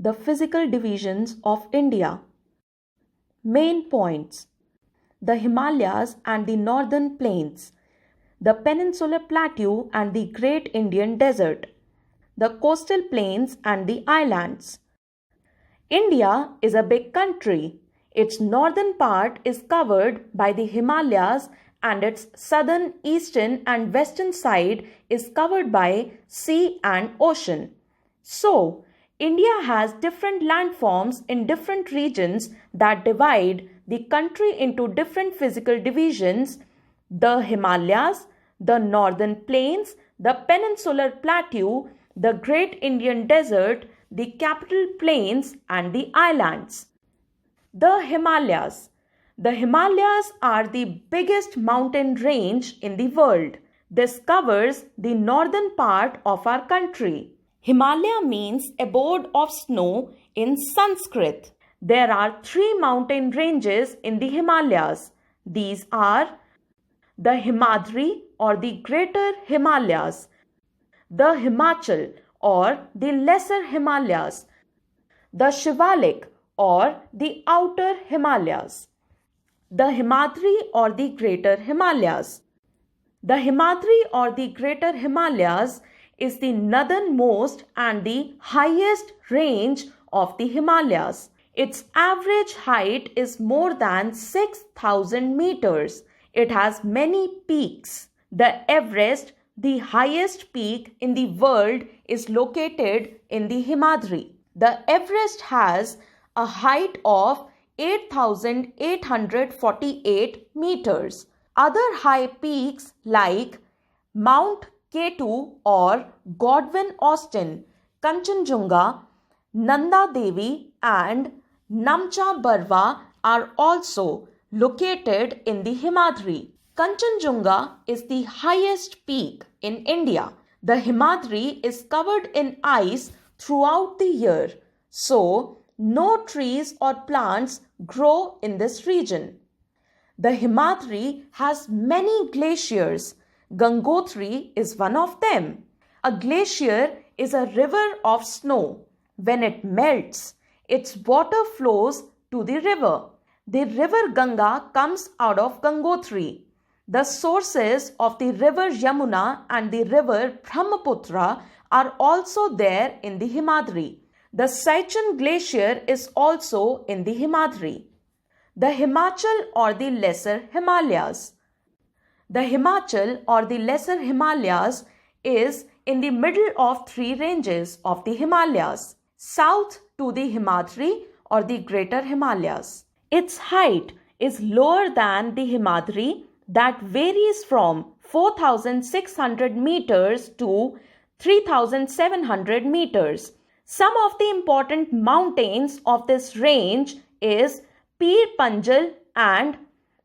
The physical divisions of India. Main points: the Himalayas and the northern plains, the peninsular plateau and the Great Indian Desert, the coastal plains and the islands. India is a big country. Its northern part is covered by the Himalayas and its southern, eastern and western side is covered by sea and ocean. So, India has different landforms in different regions that divide the country into different physical divisions: the Himalayas, the northern plains, the peninsular plateau, the Great Indian Desert, the capital plains and the islands. The Himalayas. The Himalayas are the biggest mountain range in the world. This covers the northern part of our country. Himalaya means abode of snow in Sanskrit. There are 3 mountain ranges in the Himalayas. These are the Himadri or the Greater Himalayas, the Himachal or the Lesser Himalayas, the Shivalik or the Outer Himalayas, the Himadri or the Greater Himalayas. The Himadri or the Greater Himalayas is the northernmost and the highest range of the Himalayas. Its average height is more than 6,000 meters. It has many peaks. The Everest, the highest peak in the world, is located in the Himadri. The Everest has a height of 8,848 meters. Other high peaks like Mount K2 or Godwin Austen, Kanchenjunga, Nanda Devi and Namcha Barwa are also located in the Himadri. Kanchenjunga is the highest peak in India. The Himadri is covered in ice throughout the year, so no trees or plants grow in this region. The Himadri has many glaciers. Gangotri is one of them. A glacier is a river of snow. When it melts, its water flows to the river. The river Ganga comes out of Gangotri. The sources of the river Yamuna and the river Brahmaputra are also there in the Himadri. The Siachen Glacier is also in the Himadri. The Himachal or the Lesser Himalayas. The Himachal or the Lesser Himalayas is in the middle of 3 ranges of the Himalayas, south to the Himadri or the Greater Himalayas. Its height is lower than the Himadri, that varies from 4,600 meters to 3,700 meters. Some of the important mountains of this range is Pir Panjal and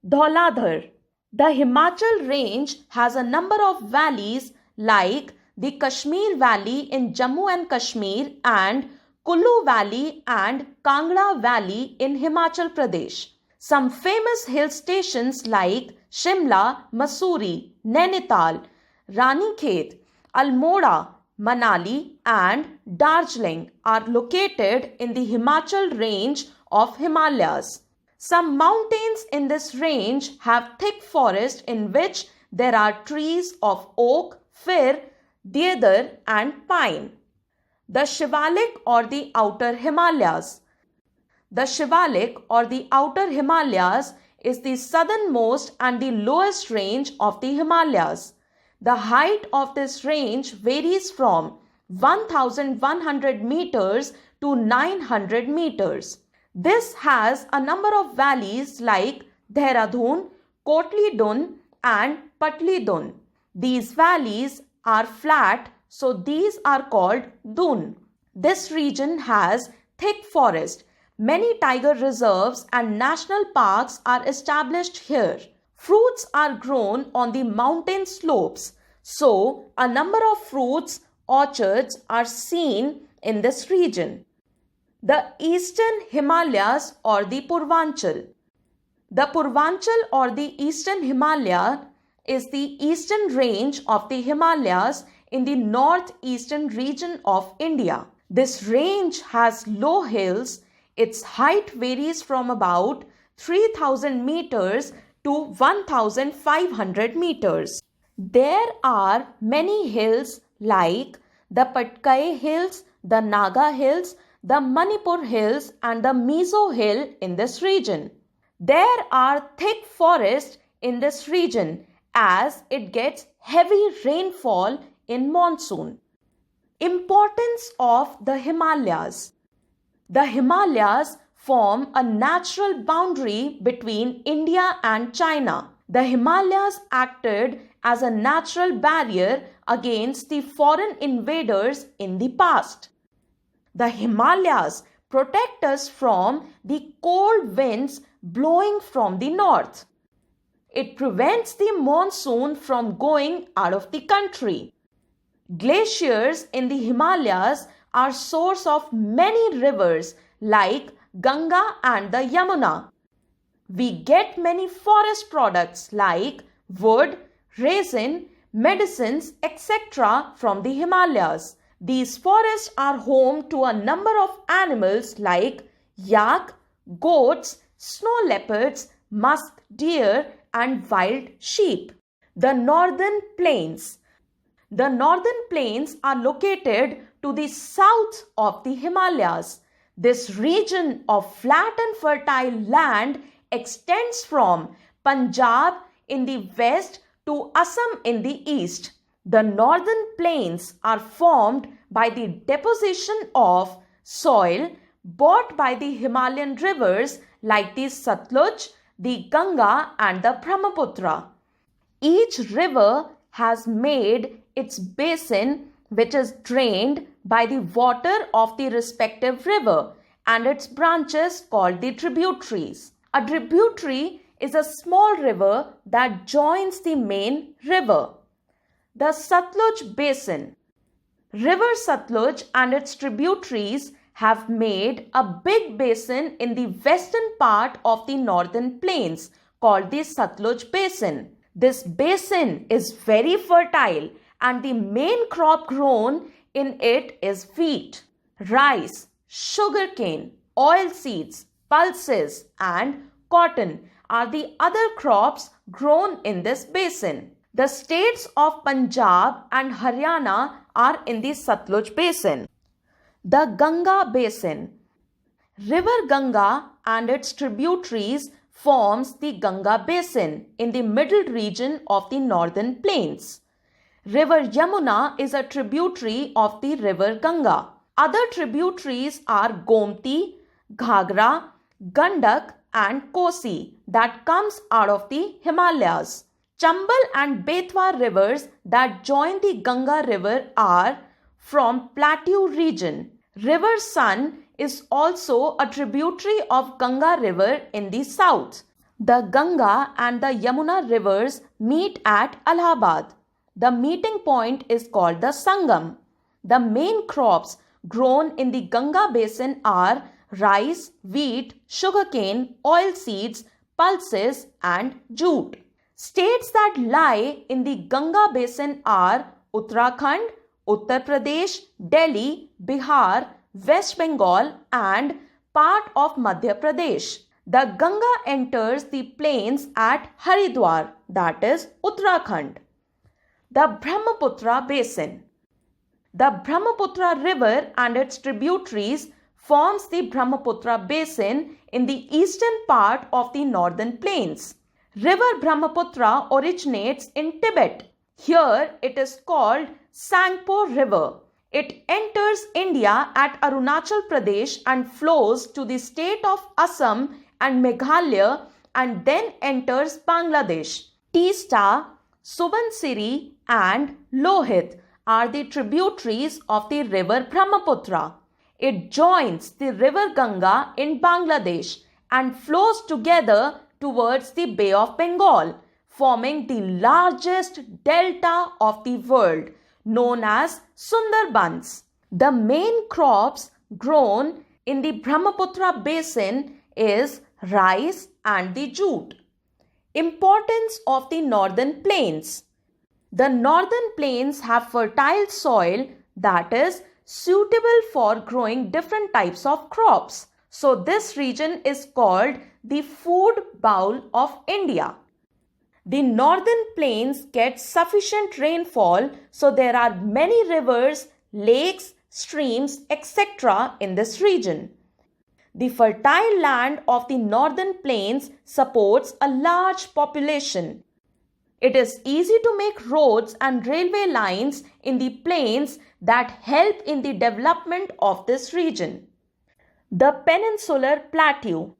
Dhauladhar. The Himachal range has a number of valleys like the Kashmir Valley in Jammu and Kashmir and Kullu Valley and Kangra Valley in Himachal Pradesh. Some famous hill stations like Shimla, Mussoorie, Nainital, Ranikhet, Almora, Manali and Darjeeling are located in the Himachal range of Himalayas. Some mountains in this range have thick forest in which there are trees of oak, fir, deodar and pine. The Shivalik or the Outer Himalayas. The Shivalik or the Outer Himalayas is the southernmost and the lowest range of the Himalayas. The height of this range varies from 1,100 meters to 900 meters. This has a number of valleys like Dehradun, Kotli Dun and Patli Dun. These valleys are flat, so these are called dun. This region has thick forest. Many tiger reserves and national parks are established here. Fruits are grown on the mountain slopes, so a number of fruits orchards are seen in this region. The Eastern Himalayas or the Purvanchal. The Purvanchal or the Eastern Himalaya is the eastern range of the Himalayas in the northeastern region of India. This range has low hills. Its height varies from about 3000 meters to 1500 meters. There are many hills like the Patkai Hills, the Naga Hills, the Manipur Hills and the Mizo Hill in this region. There are thick forests in this region as it gets heavy rainfall in monsoon. Importance of the Himalayas. The Himalayas form a natural boundary between India and China. The Himalayas acted as a natural barrier against the foreign invaders in the past. The Himalayas protect us from the cold winds blowing from the north. It prevents the monsoon from going out of the country. Glaciers in the Himalayas are source of many rivers like Ganga and the Yamuna. We get many forest products like wood, resin, medicines, etc. from the Himalayas. These forests are home to a number of animals like yak, goats, snow leopards, musk deer and wild sheep. The northern plains. The northern plains are located to the south of the Himalayas. This region of flat and fertile land extends from Punjab in the west to Assam in the east. The northern plains are formed by the deposition of soil brought by the Himalayan rivers like the Satluj, the Ganga and the Brahmaputra. Each river has made its basin which is drained by the water of the respective river and its branches called the tributaries. A tributary is a small river that joins the main river. The Satluj Basin. River Satluj and its tributaries have made a big basin in the western part of the northern plains called the Satluj Basin. This basin is very fertile and the main crop grown in it is wheat, rice, sugarcane, oilseeds, pulses and cotton are the other crops grown in this basin. The states of Punjab and Haryana are in the Satluj Basin. The Ganga Basin. River Ganga and its tributaries forms the Ganga Basin in the middle region of the northern plains. River Yamuna is a tributary of the river Ganga. Other tributaries are Gomti, Ghagra, Gandak and Kosi that comes out of the Himalayas. Chambal and Betwa rivers that join the Ganga river are from Plateau region. River Sun is also a tributary of Ganga river in the south. The Ganga and the Yamuna rivers meet at Allahabad. The meeting point is called the Sangam. The main crops grown in the Ganga basin are rice, wheat, sugarcane, oilseeds, pulses and jute. States that lie in the Ganga basin are Uttarakhand, Uttar Pradesh, Delhi, Bihar, West Bengal and part of Madhya Pradesh. The Ganga enters the plains at Haridwar, that is Uttarakhand. The Brahmaputra Basin. The Brahmaputra River and its tributaries forms the Brahmaputra Basin in the eastern part of the northern plains. River Brahmaputra originates in Tibet. Here it is called Sangpo River. It enters India at Arunachal Pradesh and flows to the state of Assam and Meghalaya and then enters Bangladesh. Teesta, Subansiri and Lohit are the tributaries of the river Brahmaputra. It joins the river Ganga in Bangladesh and flows together towards the Bay of Bengal, forming the largest delta of the world, known as Sundarbans. The main crops grown in the Brahmaputra basin is rice and the jute. Importance of the northern plains. The northern plains have fertile soil, that is, suitable for growing different types of crops. So this region is called the food bowl of India. The northern plains get sufficient rainfall, so there are many rivers, lakes, streams, etc. in this region. The fertile land of the northern plains supports a large population. It is easy to make roads and railway lines in the plains that help in the development of this region. The Peninsular Plateau.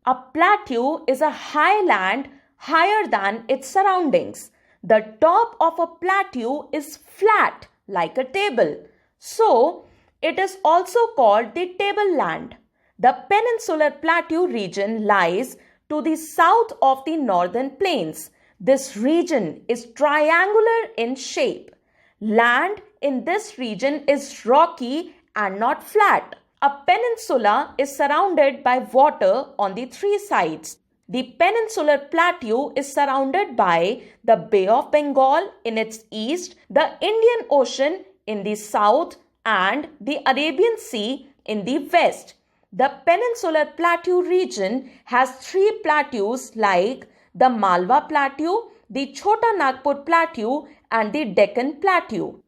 A plateau is a highland higher than its surroundings. The top of a plateau is flat like a table. So, it is also called the tableland. The Peninsular Plateau region lies to the south of the northern plains. This region is triangular in shape. Land in this region is rocky and not flat. A peninsula is surrounded by water on the three sides. The Peninsular Plateau is surrounded by the Bay of Bengal in its east, the Indian Ocean in the south, and the Arabian Sea in the west. The Peninsular Plateau region has three plateaus like the Malwa Plateau, the Chota Nagpur Plateau, and the Deccan Plateau.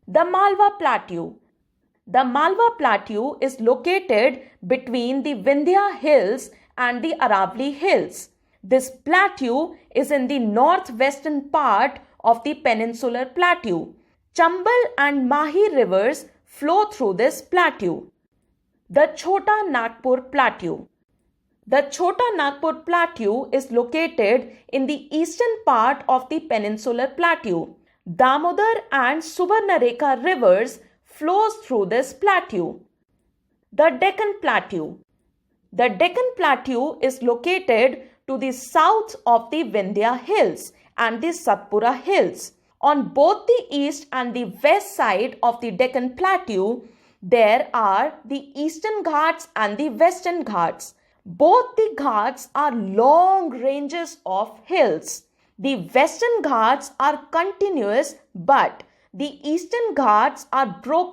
The Malwa Plateau. The Malwa Plateau is located between the Vindhya Hills and the Aravalli Hills. This plateau is in the northwestern part of the Peninsular Plateau. Chambal and Mahi rivers flow through this plateau. The Chota Nagpur Plateau. The Chota Nagpur Plateau is located in the eastern part of the Peninsular Plateau. Damodar and Subarnarekha rivers flows through this plateau. The Deccan Plateau. The Deccan Plateau is located to the south of the Vindhya Hills and the Satpura Hills. On both the east and the west side of the Deccan Plateau, there are the Eastern Ghats and the Western Ghats. Both the Ghats are long ranges of hills. The Western Ghats are continuous, but the Eastern Ghats are broken